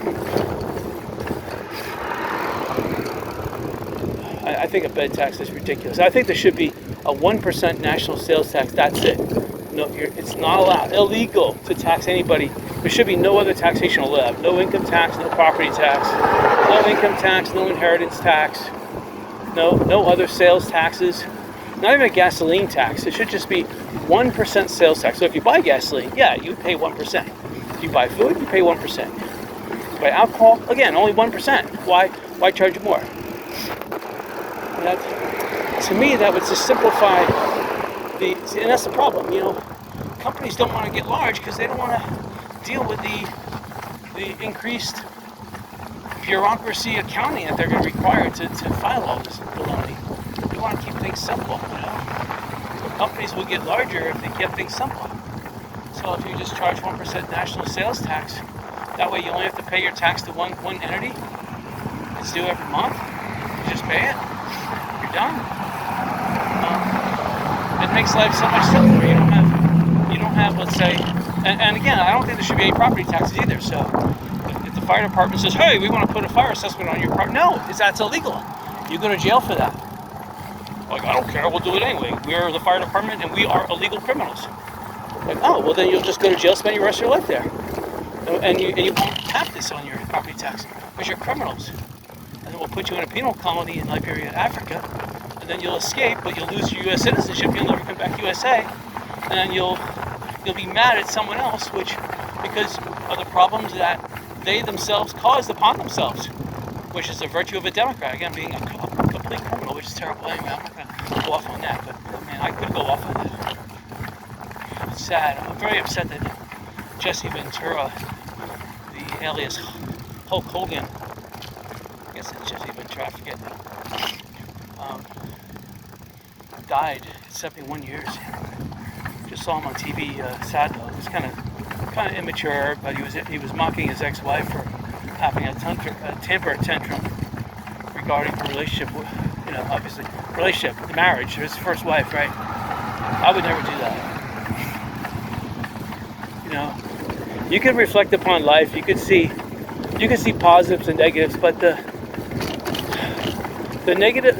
I think a bed tax is ridiculous. I think there should be a 1% national sales tax. That's it. No, it's not allowed. Illegal to tax anybody. There should be no other taxation allowed. No income tax, no property tax, no income tax, no inheritance tax, no other sales taxes. Not even a gasoline tax. It should just be 1% sales tax. So if you buy gasoline, yeah, you pay 1%. If you buy food, you pay 1%. If you buy alcohol, again, only 1%. Why? Why charge more? That, to me, that would just simplify and that's the problem. Companies don't want to get large because they don't want to deal with the increased bureaucracy accounting that they're going to require to file all this baloney. They want to keep things simple. Companies will get larger if they keep things simple. So if you just charge 1% national sales tax, that way you only have to pay your tax to one entity. It's due every month. You just pay it. You're done. It makes life so much simpler. You don't have, let's say, and again, I don't think there should be any property taxes either. So if the fire department says, hey, we want to put a fire assessment on your property, no, that's illegal. You go to jail for that. Like, I don't care, we'll do it anyway. We're the fire department and we are illegal criminals. Like, oh, well then you'll just go to jail, spend your rest of your life there. And you won't have this on your property tax because you're criminals. And then we'll put you in a penal colony in Liberia, Africa. And then you'll escape, but you'll lose your U.S. citizenship. You'll never come back to USA. And then you'll be mad at someone else, because of the problems that they themselves caused upon themselves, which is the virtue of a Democrat. Again, being a complete criminal, which is terrible. Anyway, I'm not going to go off on that, but man, I could go off on that. It's sad. I'm very upset that Jesse Ventura, the alias Hulk Hogan, I guess it's Jesse Ventura, I forget now, died at 71 years. Just saw him on TV. Sad though. It was kind of immature, but he was mocking his ex-wife for having a temper tantrum regarding her relationship. Obviously, the marriage, his first wife, right? I would never do that. You can reflect upon life. You can see positives and negatives, but the negative,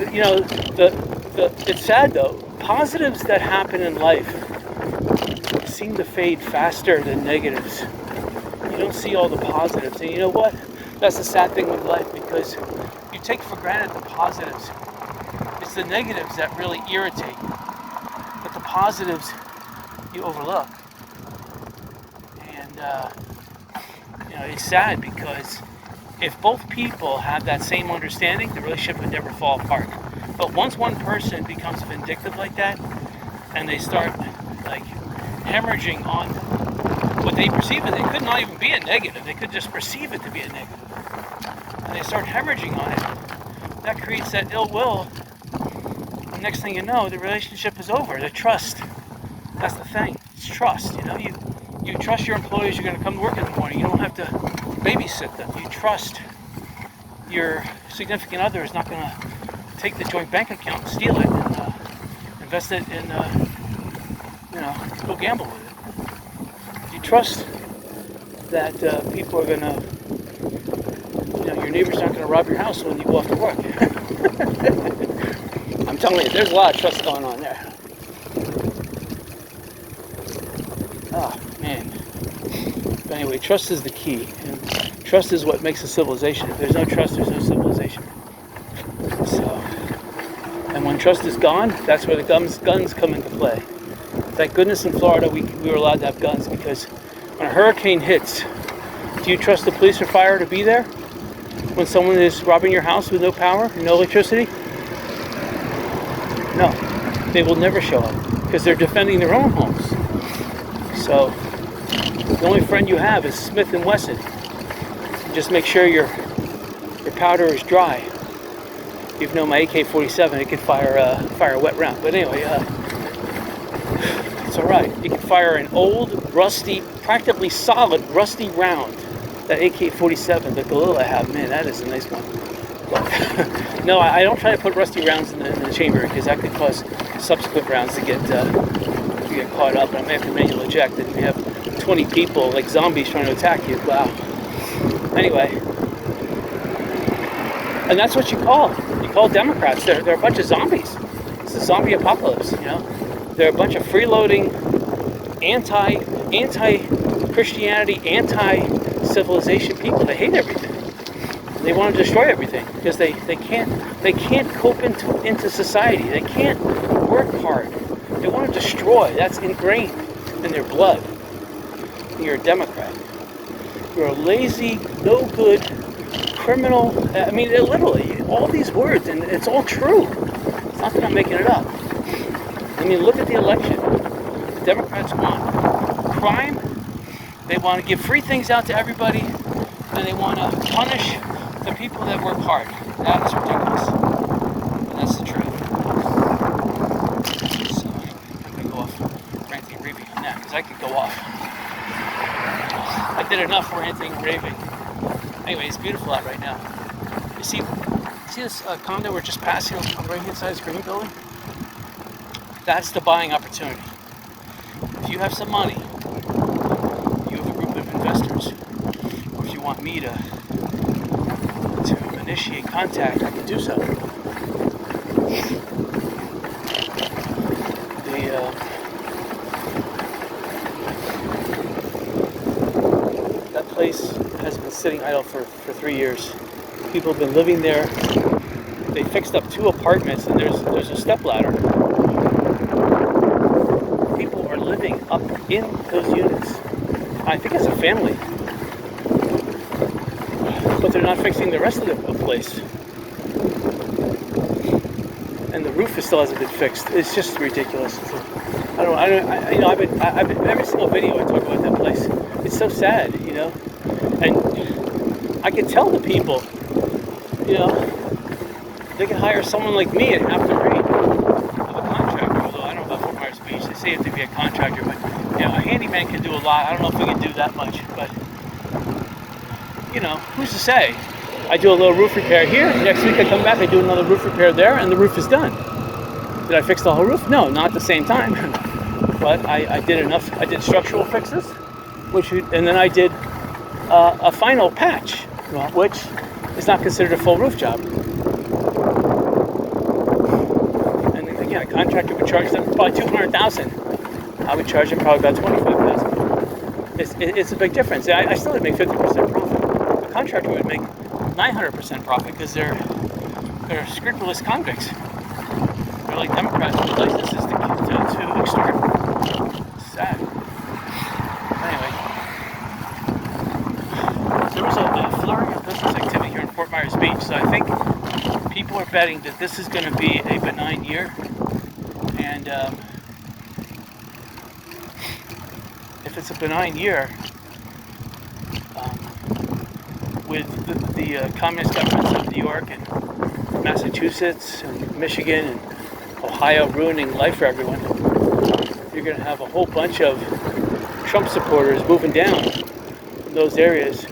it's sad though. Positives that happen in life seem to fade faster than negatives. You don't see all the positives, and you know what? That's the sad thing with life, because you take for granted the positives. It's the negatives that really irritate, but the positives you overlook. And it's sad, because if both people have that same understanding, the relationship would never fall apart. But once one person becomes vindictive like that, and they start hemorrhaging on what they perceive as, it could not even be a negative, they could just perceive it to be a negative, and they start hemorrhaging on it, that creates that ill will, and next thing you know, the relationship is over. The trust, that's the thing, it's trust. You trust your employees, you're going to come to work in the morning, you don't have to babysit them. You trust your significant other is not going to take the joint bank account and steal it and invest it in go gamble with it. You trust that people are going to, your neighbor's not going to rob your house when you go off to work. I'm telling you, there's a lot of trust going on there. Oh, man. But anyway, trust is the key. And trust is what makes a civilization. If there's no trust, there's no civilization. And when trust is gone, that's where the guns come into play. Thank goodness in Florida we were allowed to have guns, because when a hurricane hits, do you trust the police or fire to be there when someone is robbing your house with no power and no electricity? No, they will never show up, because they're defending their own homes. So the only friend you have is Smith & Wesson. Just make sure your powder is dry. Even though my AK-47, it can fire a wet round. But anyway, it's all right. You can fire an old, rusty, practically solid, rusty round. That AK-47, the Galil I have, man, that is a nice one. But no, I don't try to put rusty rounds in the chamber, because that could cause subsequent rounds to get caught up, and I may have to manual eject, and you have 20 people like zombies trying to attack you. Wow. Anyway, and that's what you call Democrats. They're a bunch of zombies. It's a zombie apocalypse. They're a bunch of freeloading, anti-Christianity, anti-civilization people. They hate everything. They want to destroy everything, because they can't cope into society. They can't work hard. They want to destroy. That's ingrained in their blood. You're a Democrat. You're a lazy, no good, criminal. I mean, literally, all these words, and it's all true. It's not that I'm making it up. I mean, look at the election. The Democrats want crime. They want to give free things out to everybody, and they want to punish the people that work hard. That is ridiculous. And that's the truth. So, I'm going to go off ranting and raving on that, because I could go off. I did enough ranting and raving. Anyway, it's beautiful out right now. You see this condo we're just passing on the right-hand side of this green building? That's the buying opportunity. If you have some money, you have a group of investors, or if you want me to initiate contact, I can do so. That place has been sitting idle for 3 years. People have been living there. They fixed up 2 apartments, and there's a stepladder. People are living up in those units. I think as a family. But they're not fixing the rest of the place. And the roof still hasn't been fixed. It's just ridiculous. I've been every single video I talk about that place. It's so sad, you know. And I can tell the people, you know, they can hire someone like me at half the rate of a contractor. Although I don't know about Fort Myers Beach. They say you have to be a contractor, but you know, a handyman can do a lot. I don't know if we can do that much, but you know, who's to say? I do a little roof repair here. Next week I come back, I do another roof repair there, and the roof is done. Did I fix the whole roof? No, not at the same time. But I did enough. I did structural fixes, and then I did a final patch, which is not considered a full roof job. And again, a contractor would charge them probably $200,000. I would charge them probably about $25,000. It's a big difference. I still would make 50% profit. A contractor would make 900% profit because they're scrupulous convicts. They're like Democrats with licenses to extort. It's sad. Anyway, there was a flurry of business activity here in Fort Myers Beach, so I think people are betting that this is going to be a benign year. And if it's a benign year, with the communist governments of New York and Massachusetts and Michigan and Ohio ruining life for everyone, you're going to have a whole bunch of Trump supporters moving down from those areas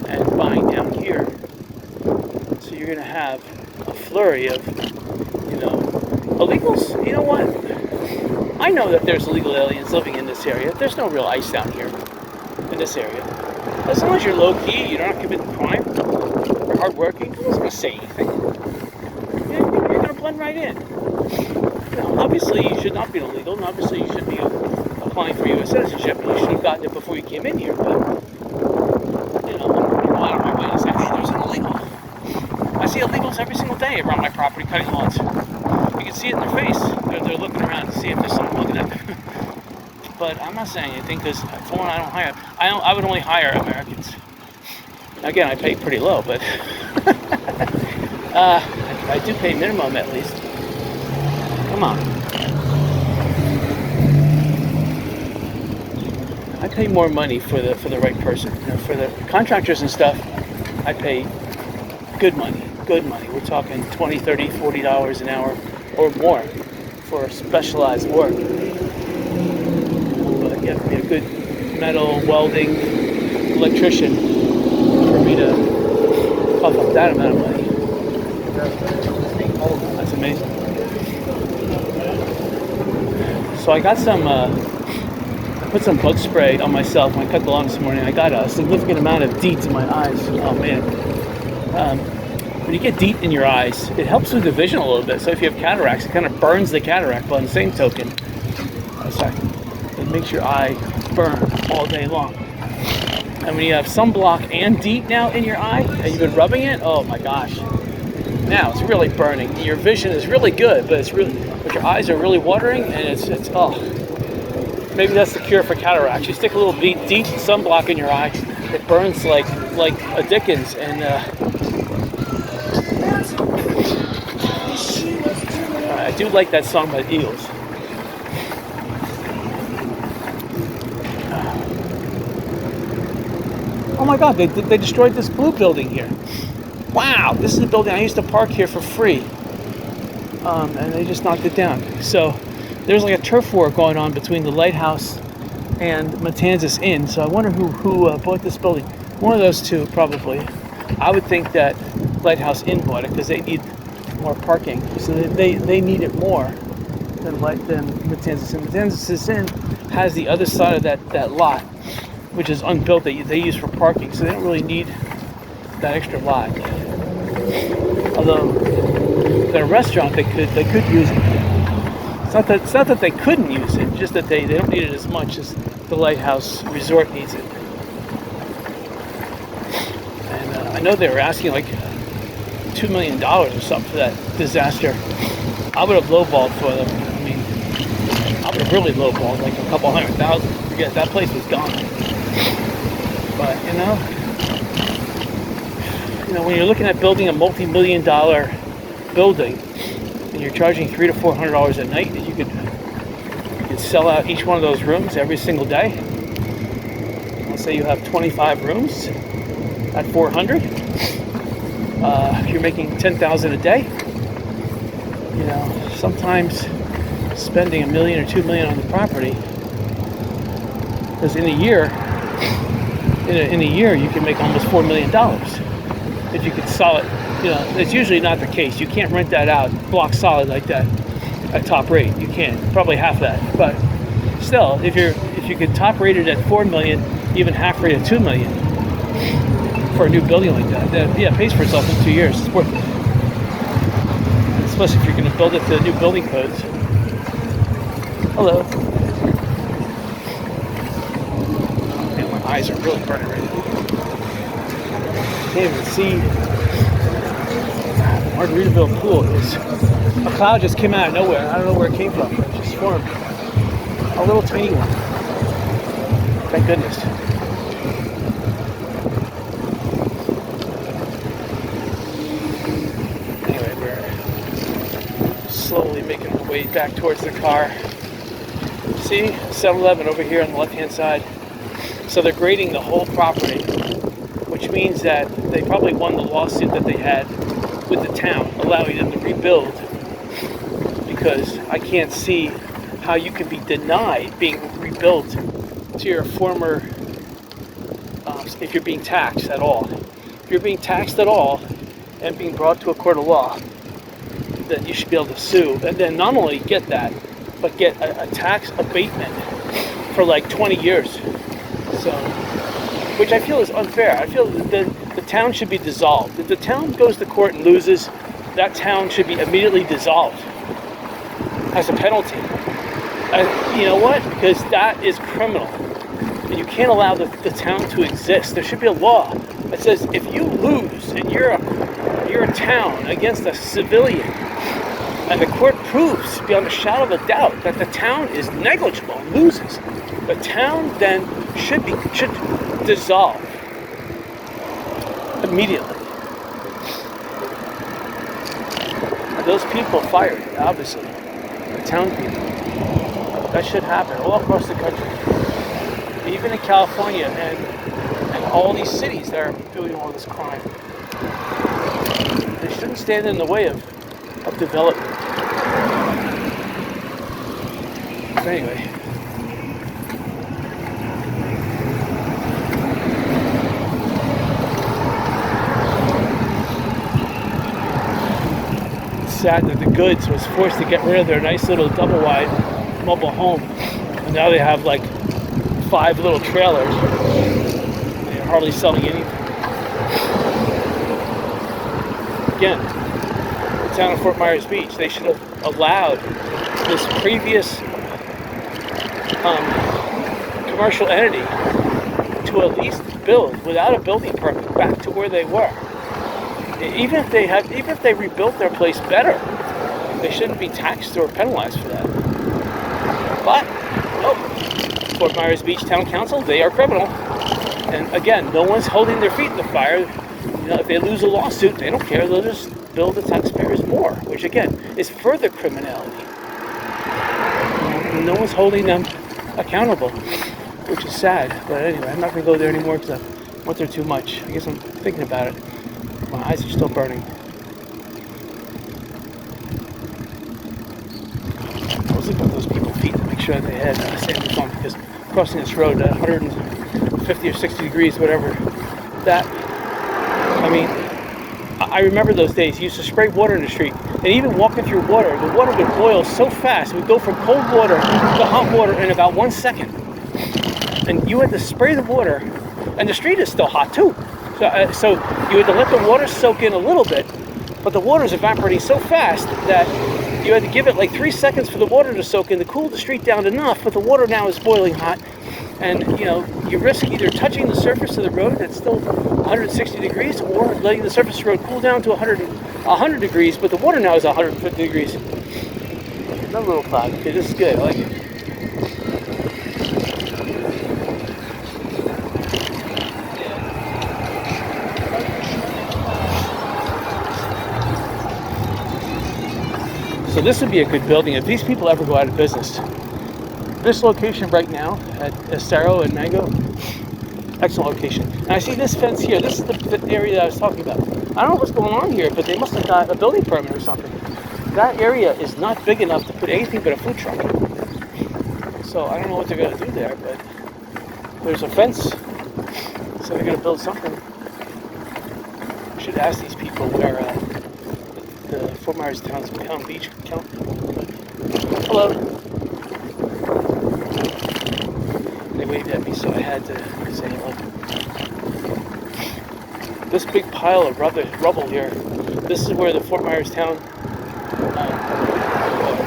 and buying down here. So you're going to have a flurry of, you know, illegals. You know what? I know that there's illegal aliens living in this area. There's no real ICE down here in this area. As long as you're low-key, you're not committing crime, you're hardworking, nobody's going to say anything. You're going to blend right in. You know, obviously, you should not be illegal, and obviously you should be applying for U.S. citizenship, and you should have gotten it before you came in here, but, you know, a lot of my buddies say, hey, there's an illegal. I see illegals every single day around my property cutting lawns. You can see it in their face. They're looking around to see if there's someone looking at them. But I'm not saying anything because, for one, I don't hire. I would only hire Americans. Again, I pay pretty low, but I do pay minimum at least. Come on. I pay more money for the right person. You know, for the contractors and stuff, I pay good money. Good money. We're talking $20, $30, $40 an hour or more for specialized work. You have to be a good metal welding electrician for me to cough up that amount of money. That's amazing. So I got some, I put some bug spray on myself when I cut the lawn this morning. I got a significant amount of DEET in my eyes. Oh man. When you get DEET in your eyes, it helps with the vision a little bit. So if you have cataracts, it kind of burns the cataract, but on the same token, it makes your eye burn all day long. And when you have sunblock and DEET now in your eye, and you've been rubbing it, oh my gosh. Now it's really burning. Your vision is really good, but your eyes are really watering, and it's maybe that's the cure for cataracts. You stick a little DEET sunblock in your eye, It burns like a Dickens, and I do like that song by the Eagles. Oh my God, they destroyed this blue building here. Wow, this is a building I used to park here for free. And they just knocked it down. So there's like a turf war going on between the Lighthouse and Matanzas Inn. So I wonder who bought this building. One of those two, probably. I would think that Lighthouse Inn bought it because they need more parking. So they need it more than Matanzas Inn. Matanzas Inn has the other side of that lot, which is unbuilt, that they use for parking. So they don't really need that extra lot. Although their restaurant, they could use it. It's not that they couldn't use it, just that they don't need it as much as the Lighthouse Resort needs it. And I know they were asking like $2 million or something for that disaster. I would have lowballed for them. I mean, I would have really lowballed, like a couple $100,000. Forget, that place was gone. But when you're looking at building a multi-million-dollar building and you're charging $300 to $400 a night, you could sell out each one of those rooms every single day. Let's say you have 25 rooms at $400. You're making $10,000 a day. Sometimes spending $1 million or $2 million on the property, because in a year you can make almost $4 million if you could sell it. It's usually not the case. You can't rent that out block solid like that at top rate. You can't. Probably half that. But still, if you could top rate it at $4 million, even half rate at $2 million for a new building like that, then yeah, it pays for itself in 2 years. It's worth it. Especially if you're going to build it to new building codes. Hello. Man, my eyes are really burning right now. Can't even see. Margaritaville pool is a cloud just came out of nowhere. I don't know where it came from. It just formed. A little tiny one. Thank goodness. Anyway, we're slowly making our way back towards the car. See, 7-Eleven over here on the left-hand side. So they're grading the whole property, which means that they probably won the lawsuit that they had with the town, allowing them to rebuild, because I can't see how you can be denied being rebuilt to your former, if you're being taxed at all. If you're being taxed at all and being brought to a court of law, then you should be able to sue, and then not only get that, but get a tax abatement for like 20 years. So, which I feel is unfair. I feel that the town should be dissolved. If the town goes to court and loses, that town should be immediately dissolved as a penalty. You know what? Because that is criminal. And you can't allow the town to exist. There should be a law that says if you lose and you're a town against a civilian, and the court proves beyond a shadow of a doubt that the town is negligible and loses, the town then should dissolve immediately. And those people fired, obviously, the town people. That should happen all across the country, even in California and all these cities that are doing all this crime. They shouldn't stand in the way of development. But anyway. Sad that the Goods was forced to get rid of their nice little double wide mobile home, and now they have like 5 little trailers. They're hardly selling anything. Again, the town of Fort Myers Beach, they should have allowed this previous commercial entity to at least build without a building permit back to where they were. Even if they rebuilt their place better, they shouldn't be taxed or penalized for that. But nope, Fort Myers Beach Town Council, they are criminal. And again, no one's holding their feet in the fire. You know, if they lose a lawsuit, they don't care. They'll just bill the taxpayers more, which again is further criminality. And no one's holding them accountable, which is sad. But anyway, I'm not going to go there anymore because I went there too much. I guess I'm thinking about it. My eyes are still burning. I was looking at those people's feet to make sure they had sandals on, because crossing this road at 150 or 60 degrees, whatever, that, I mean, I remember those days. You used to spray water in the street, and even walking through water, the water would boil so fast. It would go from cold water to hot water in about 1 second. And you had to spray the water, and the street is still hot too. So you had to let the water soak in a little bit, but the water is evaporating so fast that you had to give it like 3 seconds for the water to soak in to cool the street down enough, but the water now is boiling hot. And you know, you risk either touching the surface of the road that's still 160 degrees, or letting the surface of the road cool down to 100 degrees, but the water now is 150 degrees. Another little cloud. Okay, this is good. I like it. So this would be a good building if these people ever go out of business. This location right now at Estero and Mango, excellent location. And I see this fence here. This is the area that I was talking about. I don't know what's going on here, but they must have got a building permit or something. That area is not big enough to put anything but a food truck. So I don't know what they're going to do there, but there's a fence, so they're going to build something. I should ask these people where the Fort Myers Town's Pound Beach count. Hello. They waved at me, so I had to say hello. This big pile of rubble here, this is where the Fort Myers Town,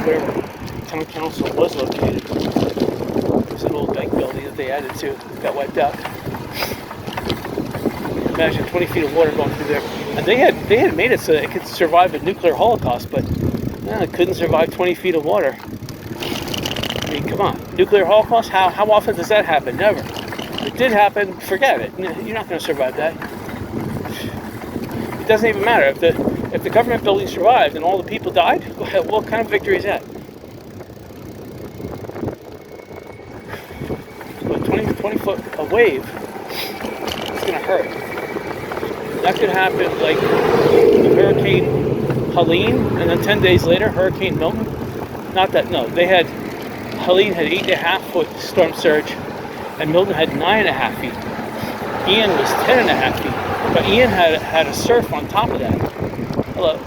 whatever town council was located. There's an old bank building that they added to, got wiped out. Imagine 20 feet of water going through there. And they had made it so that it could survive a nuclear holocaust, but it couldn't survive 20 feet of water. I mean, come on. Nuclear holocaust? How often does that happen? Never. If it did happen, forget it. You're not going to survive that. It doesn't even matter. If the government building survived and all the people died, what kind of victory is that? A 20 foot a wave, it's going to hurt. That could happen like Hurricane Helene, and then 10 days later, Hurricane Milton. Helene had 8.5 foot storm surge, and Milton had 9.5 feet. Ian was 10.5 feet, but Ian had a surf on top of that. Hello.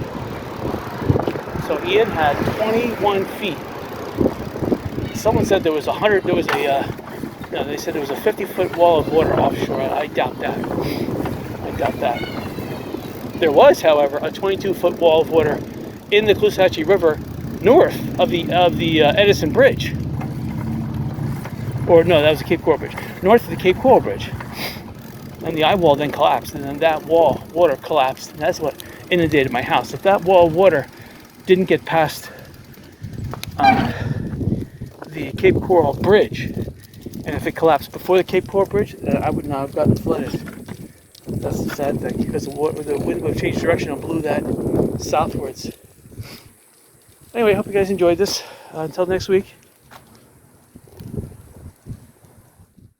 So Ian had 21 feet. Someone said there was they said there was a 50-foot wall of water offshore. I doubt that. There was, however, a 22-foot wall of water in the Caloosahatchee River north of the Edison Bridge. Or no, that was the Cape Coral Bridge. North of the Cape Coral Bridge. And the eye wall then collapsed, and then that wall of water collapsed, and that's what inundated my house. If that wall of water didn't get past the Cape Coral Bridge, and if it collapsed before the Cape Coral Bridge, I would not have gotten flooded. That's the sad thing, because the wind would have changed direction and blew that southwards. Anyway, I hope you guys enjoyed this. Until next week.